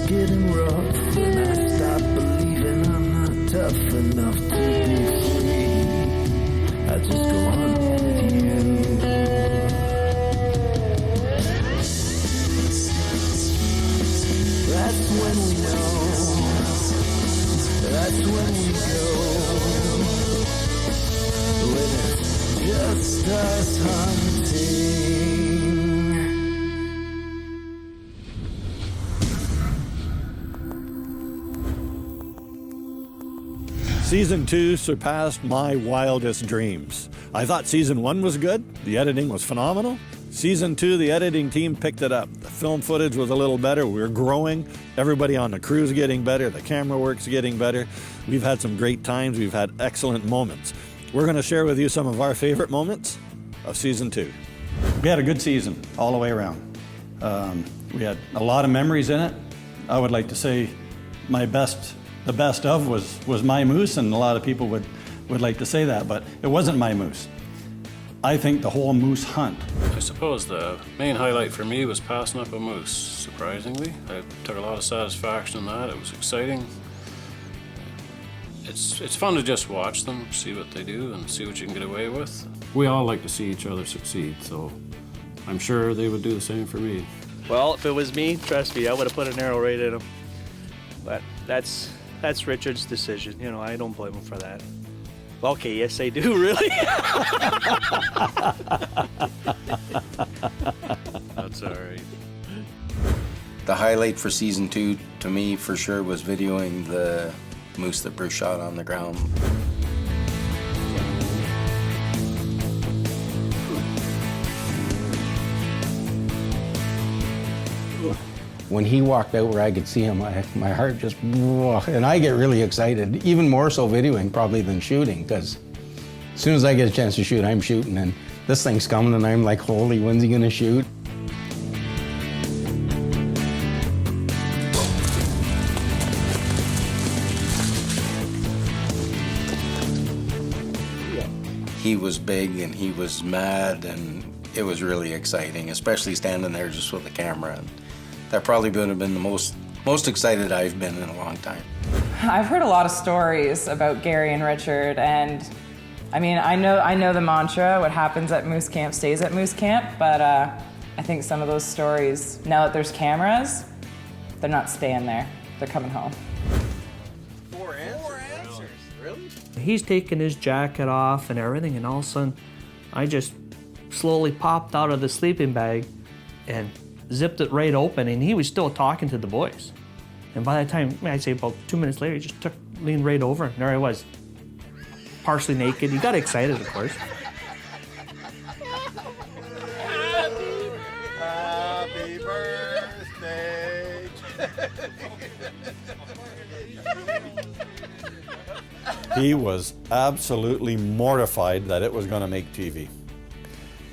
getting rough, and I stop believing I'm not tough enough to be free. I just go hunt with you. That's when we know. That's when we go. When it's just us hunting. Season 2 surpassed my wildest dreams. I thought Season 1 was good. The editing was phenomenal. Season 2, the editing team picked it up. The film footage was a little better. We're growing. Everybody on the crew's getting better. The camera work's getting better. We've had some great times. We've had excellent moments. We're going to share with you some of our favorite moments of Season 2. We had a good season all the way around. We had a lot of memories in it. I would like to say the best of was my moose, and a lot of people would like to say that, but it wasn't my moose. I think the whole moose hunt. I suppose the main highlight for me was passing up a moose, surprisingly. I took a lot of satisfaction in that. It was exciting. It's fun to just watch them, see what they do, and see what you can get away with. We all like to see each other succeed, so I'm sure they would do the same for me. Well, if it was me, trust me, I would have put an arrow right in him. But that's Richard's decision. You know, I don't blame him for that. Okay, yes, I do, really. That's all right. The highlight for Season 2, to me, for sure, was videoing the moose that Bruce shot on the ground. When he walked out where I could see him, my heart just, and I get really excited, even more so videoing probably than shooting, because as soon as I get a chance to shoot, I'm shooting, and this thing's coming, and I'm like, holy, when's he gonna shoot? He was big and he was mad, and it was really exciting, especially standing there just with the camera. And that probably would have been the most excited I've been in a long time. I've heard a lot of stories about Gary and Richard, and I mean, I know the mantra, what happens at Moose Camp stays at Moose Camp, but I think some of those stories, now that there's cameras, they're not staying there. They're coming home. Four answers? Really? He's taking his jacket off and everything, and all of a sudden, I just slowly popped out of the sleeping bag and zipped it right open, and he was still talking to the boys. And by the time, I'd say about 2 minutes later, he just leaned right over, and there I was, partially naked. He got excited, of course. Happy birthday. He was absolutely mortified that it was going to make TV.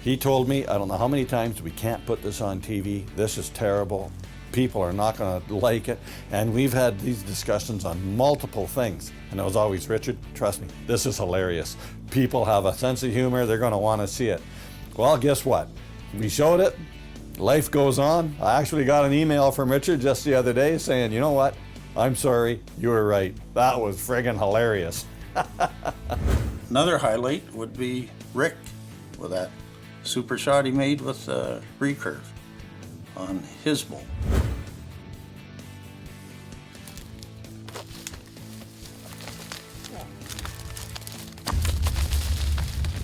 He told me, I don't know how many times, we can't put this on TV. This is terrible. People are not going to like it. And we've had these discussions on multiple things. And it was always, Richard, trust me, this is hilarious. People have a sense of humor. They're going to want to see it. Well, guess what? We showed it. Life goes on. I actually got an email from Richard just the other day saying, you know what? I'm sorry, you were right. That was friggin' hilarious. Another highlight would be Rick with that super shot he made with recurve on his bull.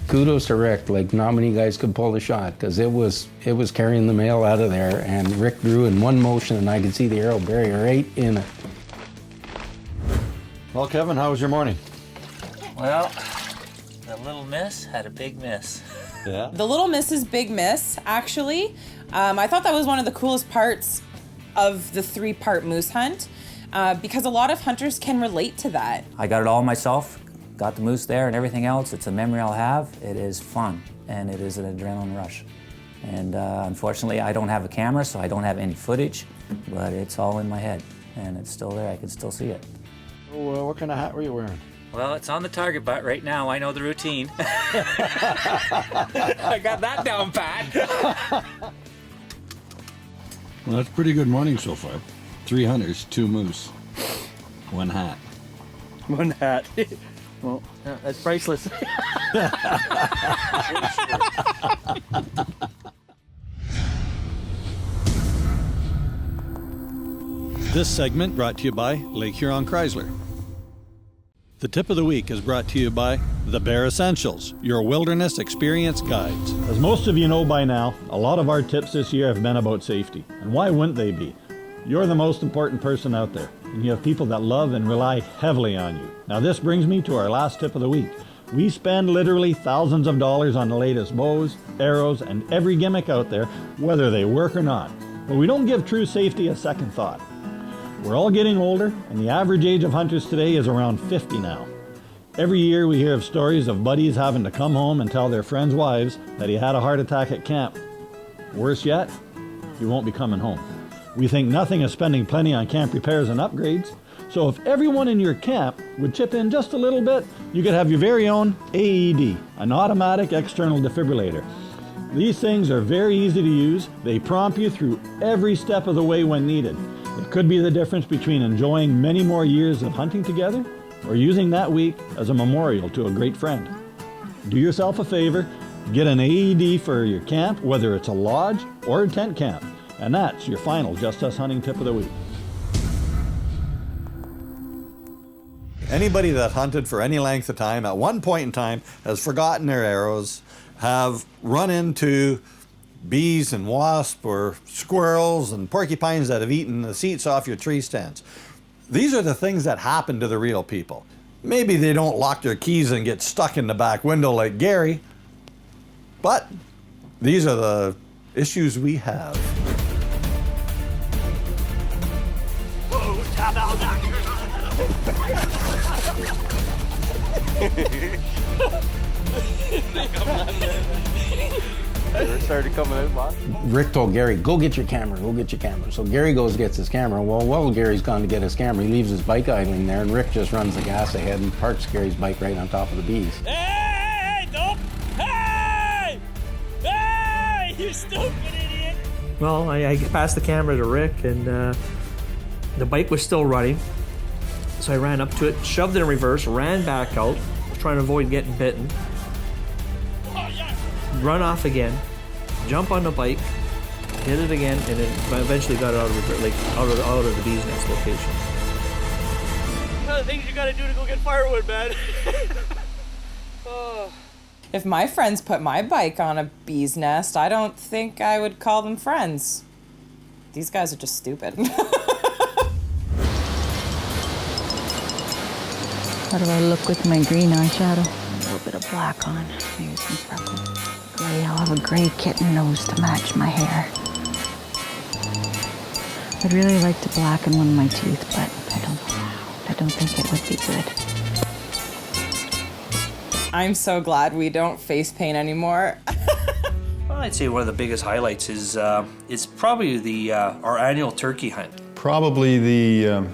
Kudos to Rick, like not many guys could pull the shot, because it was carrying the mail out of there, and Rick drew in one motion, and I could see the arrow bury right in it. Well, Kevin, how was your morning? Well, the little miss had a big miss. Yeah. The Little Miss's Big Miss, actually. I thought that was one of the coolest parts of the 3-part moose hunt, because a lot of hunters can relate to that. I got it all myself, got the moose there and everything else. It's a memory I'll have. It is fun, and it is an adrenaline rush. And unfortunately, I don't have a camera, so I don't have any footage, but it's all in my head, and it's still there. I can still see it. Oh, what kind of hat were you wearing? Well, it's on the target butt right now. I know the routine. I got that down pat. Well, that's a pretty good morning so far. 3 hunters, 2 moose, 1 hat. One hat. Well, that's priceless. This segment brought to you by Lake Huron Chrysler. The tip of the week is brought to you by The Bear Essentials, your wilderness experience guides. As most of you know by now, a lot of our tips this year have been about safety. And why wouldn't they be? You're the most important person out there, and you have people that love and rely heavily on you. Now this brings me to our last tip of the week. We spend literally thousands of dollars on the latest bows, arrows, and every gimmick out there, whether they work or not. But we don't give true safety a second thought. We're all getting older, and the average age of hunters today is around 50 now. Every year we hear of stories of buddies having to come home and tell their friends' wives that he had a heart attack at camp. Worse yet, he won't be coming home. We think nothing of spending plenty on camp repairs and upgrades, so if everyone in your camp would chip in just a little bit, you could have your very own AED, an automatic external defibrillator. These things are very easy to use. They prompt you through every step of the way when needed. It could be the difference between enjoying many more years of hunting together or using that week as a memorial to a great friend. Do yourself a favor, get an AED for your camp, whether it's a lodge or a tent camp. And that's your final Just Us Hunting tip of the week. Anybody that hunted for any length of time at one point in time has forgotten their arrows, have run into bees and wasps or squirrels and porcupines that have eaten the seats off your tree stands. These are the things that happen to the real people. Maybe they don't lock their keys and get stuck in the back window like Gary, but these are the issues we have. They started coming out, boss. Rick told Gary, go get your camera, go get your camera. So Gary goes, gets his camera. Well, Gary's gone to get his camera. He leaves his bike idling there, and Rick just runs the gas ahead and parks Gary's bike right on top of the bees. Hey, don't! Hey! Hey! You stupid idiot! Well, I passed the camera to Rick, and the bike was still running. So I ran up to it, shoved it in reverse, ran back out, was trying to avoid getting bitten. Run off again, jump on the bike, hit it again, and then eventually got it out of the bee's nest location. One of the things you gotta do to go get firewood, man. Oh. If my friends put my bike on a bee's nest, I don't think I would call them friends. These guys are just stupid. How do I look with my green eyeshadow? A little bit of black on, maybe some freckles. Gray, I'll have a gray kitten nose to match my hair. I'd really like to blacken one of my teeth, but I don't know how. I don't think it would be good. I'm so glad we don't face paint anymore. Well, I'd say one of the biggest highlights is probably our annual turkey hunt. Probably the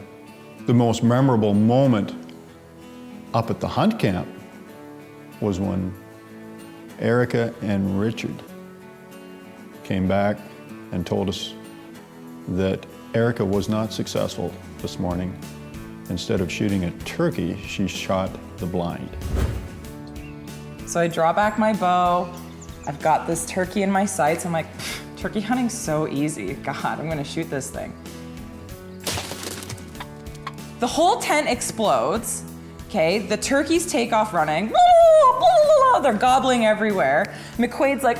most memorable moment up at the hunt camp was when Erica and Richard came back and told us that Erica was not successful this morning. Instead of shooting a turkey, she shot the blind. So I draw back my bow. I've got this turkey in my sights. I'm like, turkey hunting's so easy. God, I'm gonna shoot this thing. The whole tent explodes. Okay, the turkeys take off running. They're gobbling everywhere. McQuaid's like,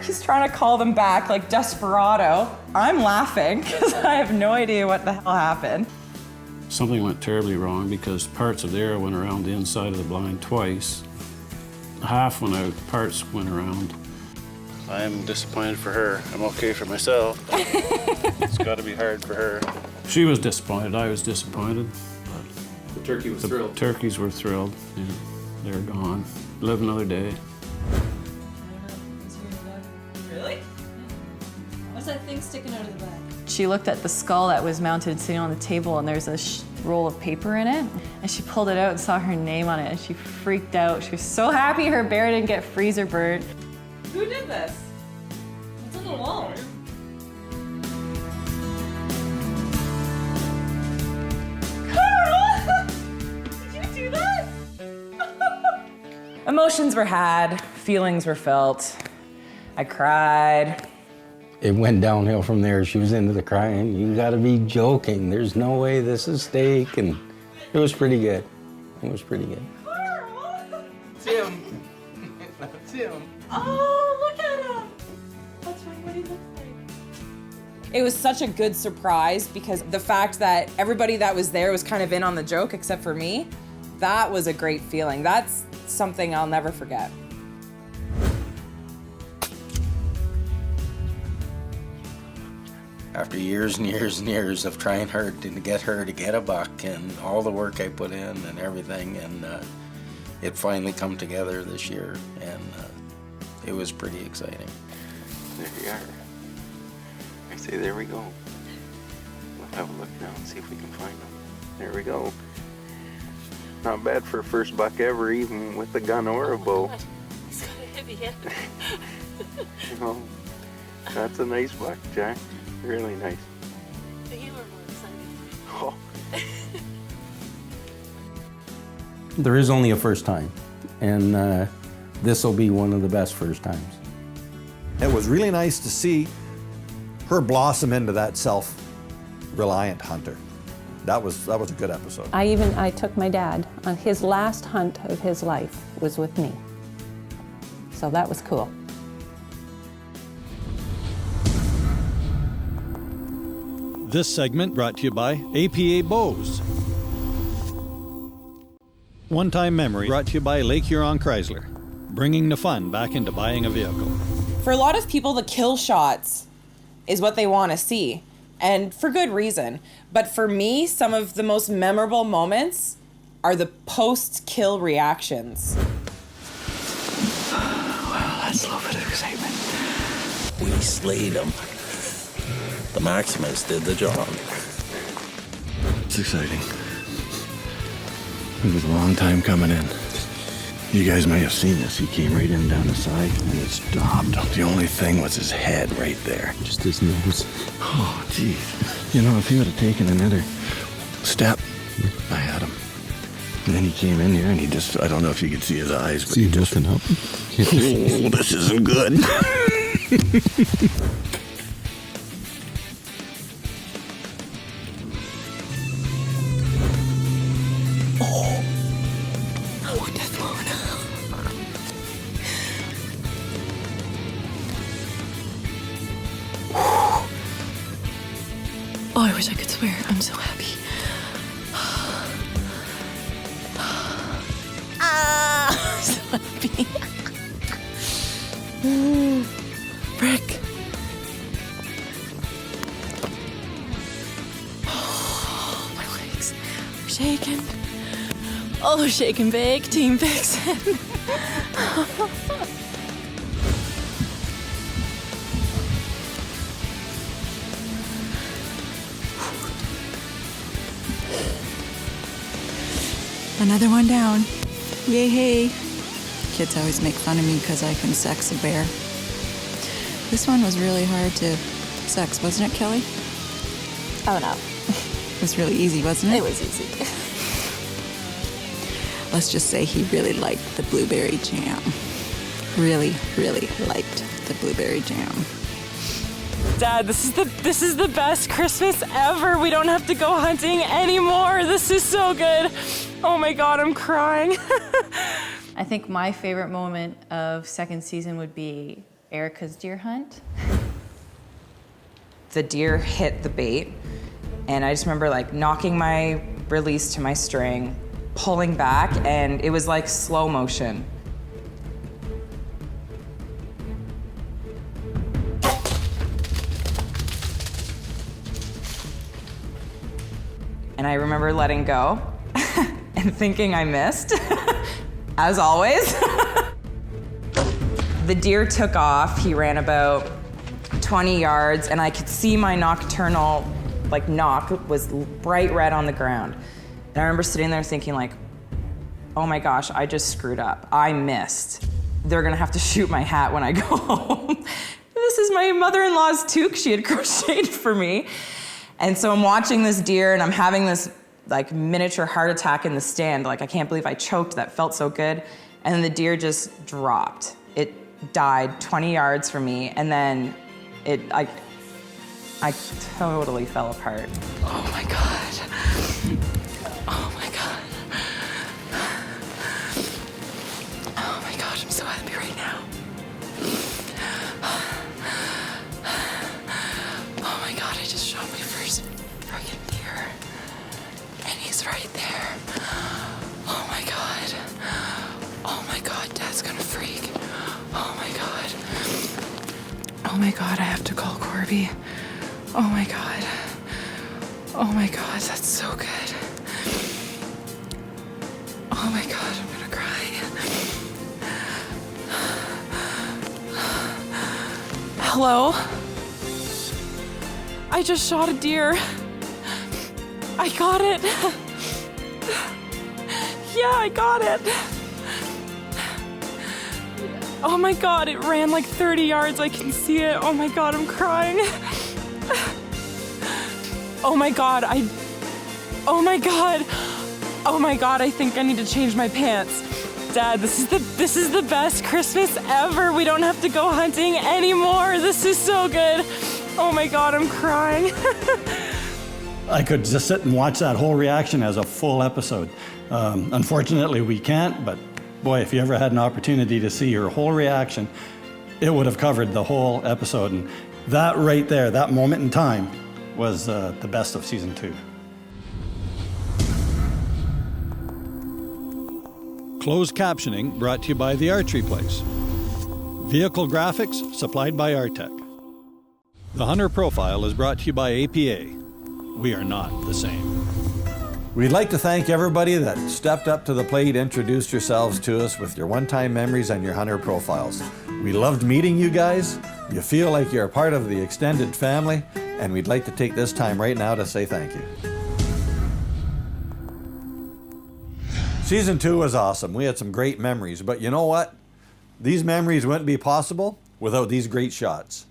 he's trying to call them back like desperado. I'm laughing because I have no idea what the hell happened. Something went terribly wrong because parts of the arrow went around the inside of the blind twice. Half went out, parts went around. I'm disappointed for her. I'm okay for myself. It's got to be hard for her. She was disappointed. I was disappointed. The turkey was thrilled. Turkeys were thrilled. Yeah, they're gone. Live another day. Really? What's that thing sticking out of the back? She looked at the skull that was mounted sitting on the table, and there's a roll of paper in it. And she pulled it out and saw her name on it, and she freaked out. She was so happy her bear didn't get freezer burnt. Who did this? It's on the wall. Emotions were had, feelings were felt. I cried. It went downhill from there. She was into the crying. You gotta be joking. There's no way this is steak. And it was pretty good. It was pretty good. Tim. Tim. Oh, look at him. That's right, what he looks like. It was such a good surprise because the fact that everybody that was there was kind of in on the joke except for me, that was a great feeling. That's something I'll never forget. After years and years and years of trying hard to get her to get a buck and all the work I put in and everything, and it finally come together this year, and it was pretty exciting. There you are. I say, there we go. We'll have a look now and see if we can find them. There we go. Not bad for a first buck ever, even with a gun or a bow. He's got a heavy head. You know, that's a nice buck, Jack. Really nice. But you were more excited. Oh. There is only a first time, and this will be one of the best first times. It was really nice to see her blossom into that self-reliant hunter. That was a good episode. I took my dad on his last hunt of his life was with me. So that was cool. This segment brought to you by APA Bows. One-time memory brought to you by Lake Huron Chrysler, bringing the fun back into buying a vehicle. For a lot of people, the kill shots is what they want to see, and for good reason. But for me, some of the most memorable moments are the post-kill reactions. Well, that's a little bit of excitement. We slayed them. The Maximus did the job. It's exciting. It was a long time coming in. You guys may have seen this. He came right in down the side and it stopped. The only thing was his head right there. Just his nose. Oh, geez. You know, if he would have taken another step, I had him. And then he came in here and he just, I don't know if you could see his eyes, but he just went up. Oh, this isn't good. Oh, I wish I could swear. I'm so happy. I'm so happy. Rick. Oh, my legs are shaking. Oh, they're shaking big. Team Vixen. Another one down. Yay, hey. Kids always make fun of me because I can sex a bear. This one was really hard to sex, wasn't it, Kelly? Oh, no. It was really easy, wasn't it? It was easy. Let's just say he really liked the blueberry jam. Really, really liked the blueberry jam. Dad, this is the best Christmas ever. We don't have to go hunting anymore. This is so good. Oh my God, I'm crying. I think my favorite moment of second season would be Erica's deer hunt. The deer hit the bait, and I just remember like knocking my release to my string, pulling back, and it was like slow motion. And I remember letting go and thinking I missed, as always. The deer took off. He ran about 20 yards, and I could see my nocturnal, knock was bright red on the ground. And I remember sitting there thinking oh my gosh, I just screwed up. I missed. They're gonna have to shoot my hat when I go home. This is my mother-in-law's toque she had crocheted for me. And so I'm watching this deer and I'm having this miniature heart attack in the stand. I can't believe I choked, that felt so good. and the deer just dropped. It died 20 yards from me, and then I totally fell apart. Oh my God. Oh my God. Oh my God, I'm so happy right now. Oh my God, I just shot my first friggin' deer. And he's right there. Oh my God. Oh my God, Dad's gonna freak. Oh my God. Oh my God, I have to call Corby. Oh my God. Oh my God, that's so good. Oh my God, I'm gonna cry. Hello? I just shot a deer. I got it. Yeah, I got it. Oh my God, it ran like 30 yards. I can see it. Oh my God, I'm crying. Oh my God, oh my God. Oh my God, I think I need to change my pants. Dad, this is the best Christmas ever. We don't have to go hunting anymore. This is so good. Oh my God, I'm crying. I could just sit and watch that whole reaction as a full episode. Unfortunately, we can't, but boy, if you ever had an opportunity to see her whole reaction, it would have covered the whole episode. And that right there, that moment in time, was the best of season 2. Closed captioning brought to you by The Archery Place. Vehicle graphics supplied by Artec. The Hunter Profile is brought to you by APA. We are not the same. We'd like to thank everybody that stepped up to the plate, introduced yourselves to us with your one-time memories and your Hunter Profiles. We loved meeting you guys. You feel like you're a part of the extended family, and we'd like to take this time right now to say thank you. Season 2 was awesome. We had some great memories, but you know what? These memories wouldn't be possible without these great shots.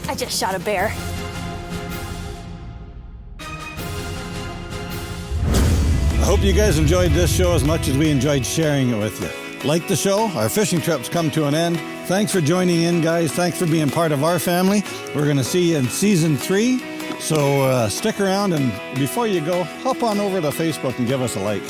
I just shot a bear. Hope you guys enjoyed this show as much as we enjoyed sharing it with you. Like the show, our fishing trip's come to an end. Thanks for joining in, guys. Thanks for being part of our family. We're going to see you in season 3. So stick around, and before you go, hop on over to Facebook and give us a like.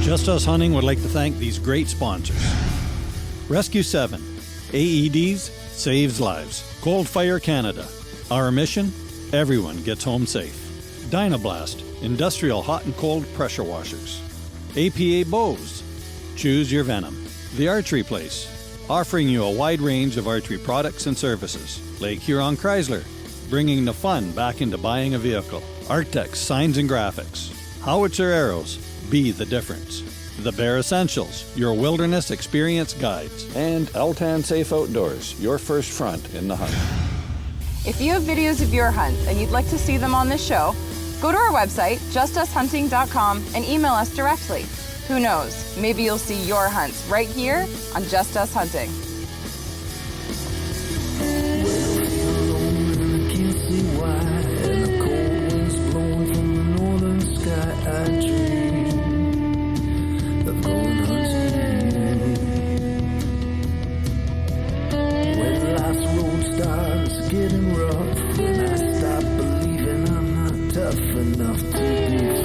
Just Us Hunting would like to thank these great sponsors. Rescue 7, AEDs saves lives. Cold Fire Canada, our mission, everyone gets home safe. Dynablast, industrial hot and cold pressure washers. APA Bows, choose your venom. The Archery Place, offering you a wide range of archery products and services. Lake Huron Chrysler, bringing the fun back into buying a vehicle. Arctex Signs and Graphics, Howitzer Arrows, be the difference. The Bear Essentials, your wilderness experience guides. And Altan Safe Outdoors, your first front in the hunt. If you have videos of your hunts and you'd like to see them on this show, go to our website, justushunting.com, and email us directly. Who knows, maybe you'll see your hunts right here on Just Us Hunting. Getting rough when I stop believing I'm not tough enough to be